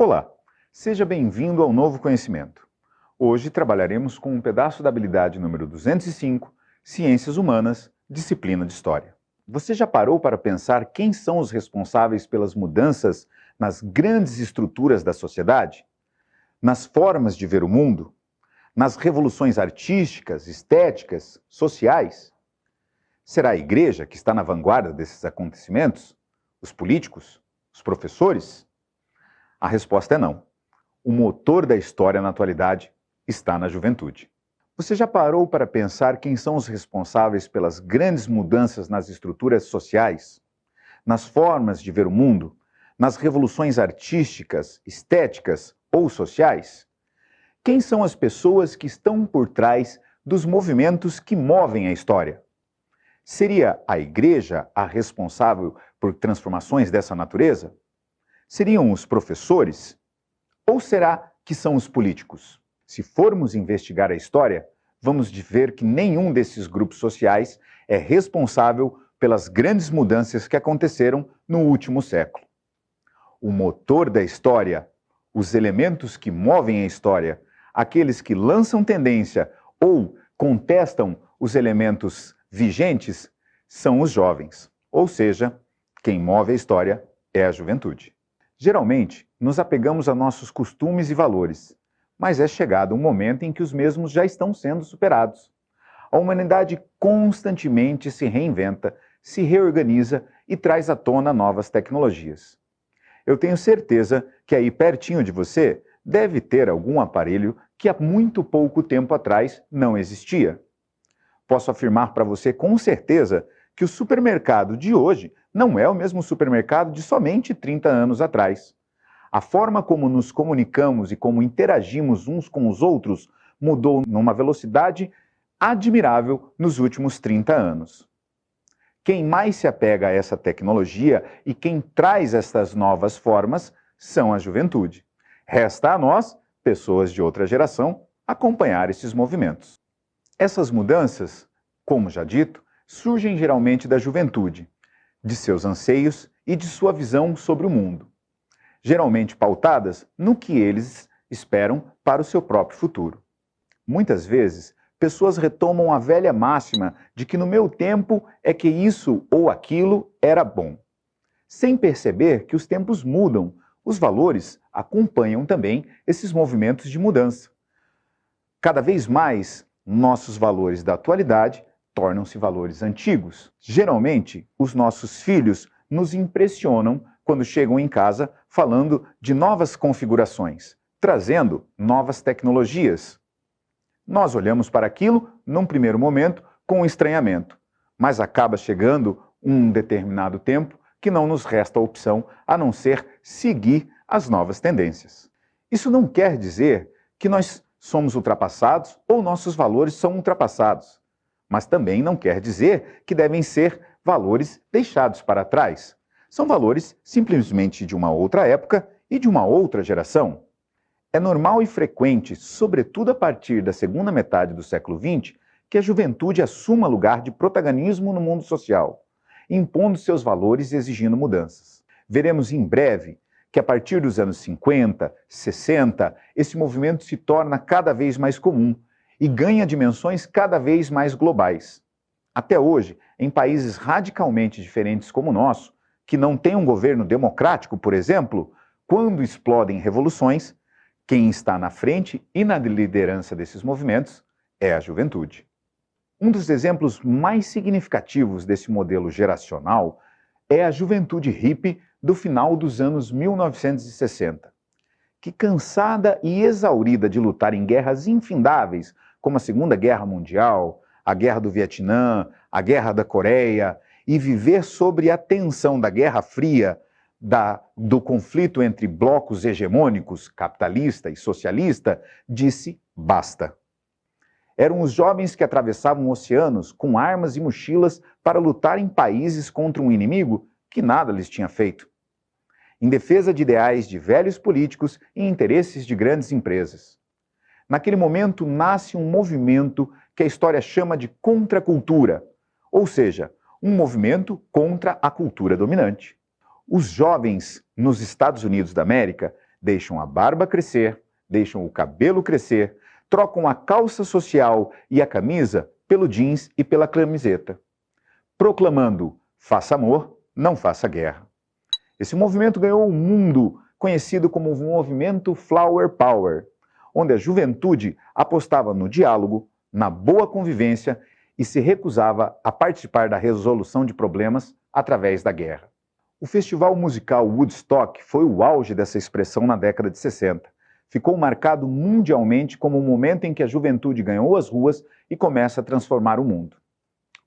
Olá, seja bem-vindo ao Novo Conhecimento. Hoje trabalharemos com um pedaço da habilidade número 205, Ciências Humanas, disciplina de História. Você já parou para pensar quem são os responsáveis pelas mudanças nas grandes estruturas da sociedade? Nas formas de ver o mundo? Nas revoluções artísticas, estéticas, sociais? Será a igreja que está na vanguarda desses acontecimentos? Os políticos? Os professores? A resposta é não. O motor da história na atualidade está na juventude. Você já parou para pensar quem são os responsáveis pelas grandes mudanças nas estruturas sociais, nas formas de ver o mundo, nas revoluções artísticas, estéticas ou sociais? Quem são as pessoas que estão por trás dos movimentos que movem a história? Seria a igreja a responsável por transformações dessa natureza? Seriam os professores? Ou será que são os políticos? Se formos investigar a história, vamos ver que nenhum desses grupos sociais é responsável pelas grandes mudanças que aconteceram no último século. O motor da história, os elementos que movem a história, aqueles que lançam tendência ou contestam os elementos vigentes, são os jovens. Ou seja, quem move a história é a juventude. Geralmente, nos apegamos a nossos costumes e valores, mas é chegado um momento em que os mesmos já estão sendo superados. A humanidade constantemente se reinventa, se reorganiza e traz à tona novas tecnologias. Eu tenho certeza que aí pertinho de você deve ter algum aparelho que há muito pouco tempo atrás não existia. Posso afirmar para você com certeza que o supermercado de hoje não é o mesmo supermercado de somente 30 anos atrás. A forma como nos comunicamos e como interagimos uns com os outros mudou numa velocidade admirável nos últimos 30 anos. Quem mais se apega a essa tecnologia e quem traz essas novas formas são a juventude. Resta a nós, pessoas de outra geração, acompanhar esses movimentos. Essas mudanças, como já dito, surgem geralmente da juventude, de seus anseios e de sua visão sobre o mundo, geralmente pautadas no que eles esperam para o seu próprio futuro. Muitas vezes, pessoas retomam a velha máxima de que no meu tempo é que isso ou aquilo era bom, sem perceber que os tempos mudam, os valores acompanham também esses movimentos de mudança. Cada vez mais, nossos valores da atualidade tornam-se valores antigos. Geralmente, os nossos filhos nos impressionam quando chegam em casa falando de novas configurações, trazendo novas tecnologias. Nós olhamos para aquilo, num primeiro momento, com estranhamento, mas acaba chegando um determinado tempo que não nos resta opção a não ser seguir as novas tendências. Isso não quer dizer que nós somos ultrapassados ou nossos valores são ultrapassados, mas também não quer dizer que devem ser valores deixados para trás. São valores simplesmente de uma outra época e de uma outra geração. É normal e frequente, sobretudo a partir da segunda metade do século XX, que a juventude assuma lugar de protagonismo no mundo social, impondo seus valores e exigindo mudanças. Veremos em breve que a partir dos anos 50, 60, esse movimento se torna cada vez mais comum e ganha dimensões cada vez mais globais. Até hoje, em países radicalmente diferentes como o nosso, que não têm um governo democrático, por exemplo, quando explodem revoluções, quem está na frente e na liderança desses movimentos é a juventude. Um dos exemplos mais significativos desse modelo geracional é a juventude hippie do final dos anos 1960, que, cansada e exaurida de lutar em guerras infindáveis, como a Segunda Guerra Mundial, a Guerra do Vietnã, a Guerra da Coreia, e viver sob a tensão da Guerra Fria, do conflito entre blocos hegemônicos, capitalista e socialista, disse basta. Eram os jovens que atravessavam oceanos com armas e mochilas para lutar em países contra um inimigo que nada lhes tinha feito, em defesa de ideais de velhos políticos e interesses de grandes empresas. Naquele momento nasce um movimento que a história chama de contracultura, ou seja, um movimento contra a cultura dominante. Os jovens nos Estados Unidos da América deixam a barba crescer, deixam o cabelo crescer, trocam a calça social e a camisa pelo jeans e pela camiseta, proclamando: faça amor, não faça guerra. Esse movimento ganhou um mundo conhecido como o movimento Flower Power, onde a juventude apostava no diálogo, na boa convivência e se recusava a participar da resolução de problemas através da guerra. O festival musical Woodstock foi o auge dessa expressão na década de 60. Ficou marcado mundialmente como o momento em que a juventude ganhou as ruas e começa a transformar o mundo.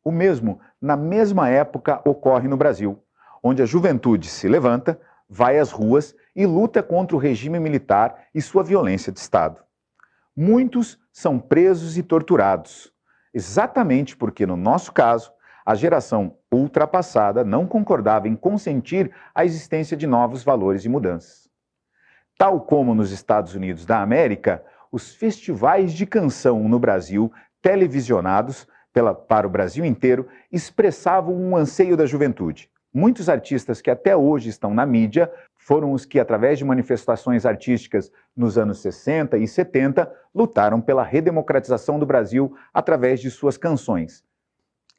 O mesmo, na mesma época, ocorre no Brasil, onde a juventude se levanta, vai às ruas e luta contra o regime militar e sua violência de Estado. Muitos são presos e torturados, exatamente porque, no nosso caso, a geração ultrapassada não concordava em consentir a existência de novos valores e mudanças. Tal como nos Estados Unidos da América, os festivais de canção no Brasil, televisionados para o Brasil inteiro, expressavam um anseio da juventude. Muitos artistas que até hoje estão na mídia foram os que, através de manifestações artísticas nos anos 60 e 70, lutaram pela redemocratização do Brasil através de suas canções,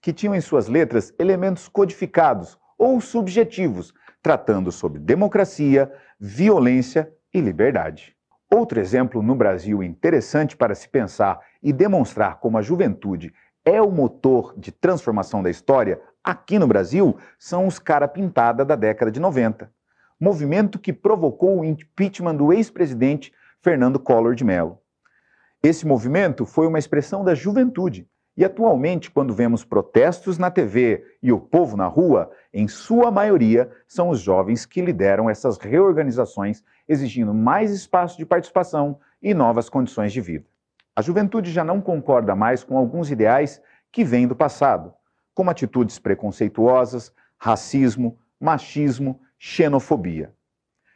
que tinham em suas letras elementos codificados ou subjetivos, tratando sobre democracia, violência e liberdade. Outro exemplo no Brasil interessante para se pensar e demonstrar como a juventude é o motor de transformação da história aqui no Brasil são os cara pintada da década de 90. Movimento que provocou o impeachment do ex-presidente Fernando Collor de Mello. Esse movimento foi uma expressão da juventude e atualmente, quando vemos protestos na TV e o povo na rua, em sua maioria são os jovens que lideram essas reorganizações, exigindo mais espaço de participação e novas condições de vida. A juventude já não concorda mais com alguns ideais que vêm do passado, como atitudes preconceituosas, racismo, machismo, xenofobia.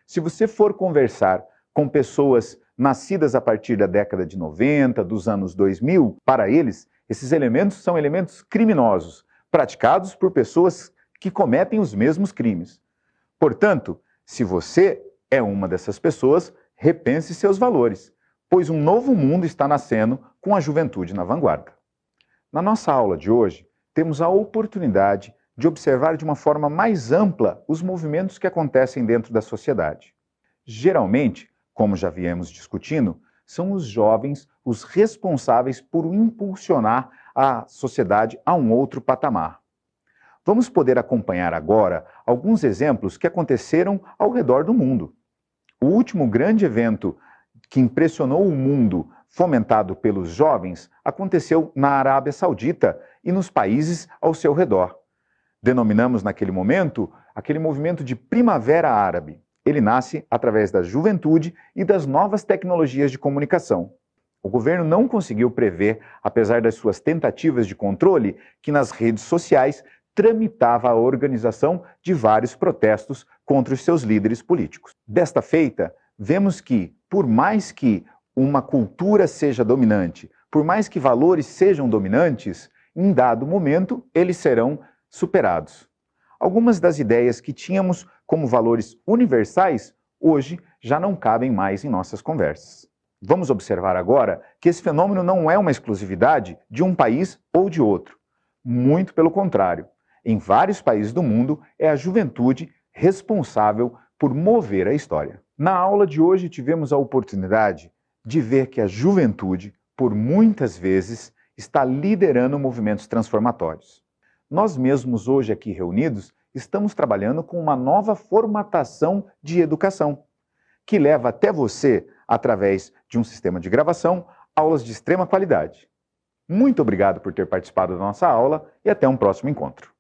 Se você for conversar com pessoas nascidas a partir da década de 90, dos anos 2000, para eles, esses elementos são elementos criminosos, praticados por pessoas que cometem os mesmos crimes. Portanto, se você é uma dessas pessoas, repense seus valores, pois um novo mundo está nascendo com a juventude na vanguarda. Na nossa aula de hoje, temos a oportunidade de observar de uma forma mais ampla os movimentos que acontecem dentro da sociedade. Geralmente, como já viemos discutindo, são os jovens os responsáveis por impulsionar a sociedade a um outro patamar. Vamos poder acompanhar agora alguns exemplos que aconteceram ao redor do mundo. O último grande evento que impressionou o mundo, fomentado pelos jovens, aconteceu na Arábia Saudita e nos países ao seu redor. Denominamos naquele momento aquele movimento de Primavera Árabe. Ele nasce através da juventude e das novas tecnologias de comunicação. O governo não conseguiu prever, apesar das suas tentativas de controle, que nas redes sociais tramitava a organização de vários protestos contra os seus líderes políticos. Desta feita, vemos que, por mais que uma cultura seja dominante, por mais que valores sejam dominantes, em dado momento eles serão superados. Algumas das ideias que tínhamos como valores universais, hoje já não cabem mais em nossas conversas. Vamos observar agora que esse fenômeno não é uma exclusividade de um país ou de outro. Muito pelo contrário. Em vários países do mundo, é a juventude responsável por mover a história. Na aula de hoje tivemos a oportunidade de ver que a juventude, por muitas vezes, está liderando movimentos transformatórios. Nós mesmos hoje aqui reunidos estamos trabalhando com uma nova formatação de educação, que leva até você, através de um sistema de gravação, aulas de extrema qualidade. Muito obrigado por ter participado da nossa aula e até um próximo encontro.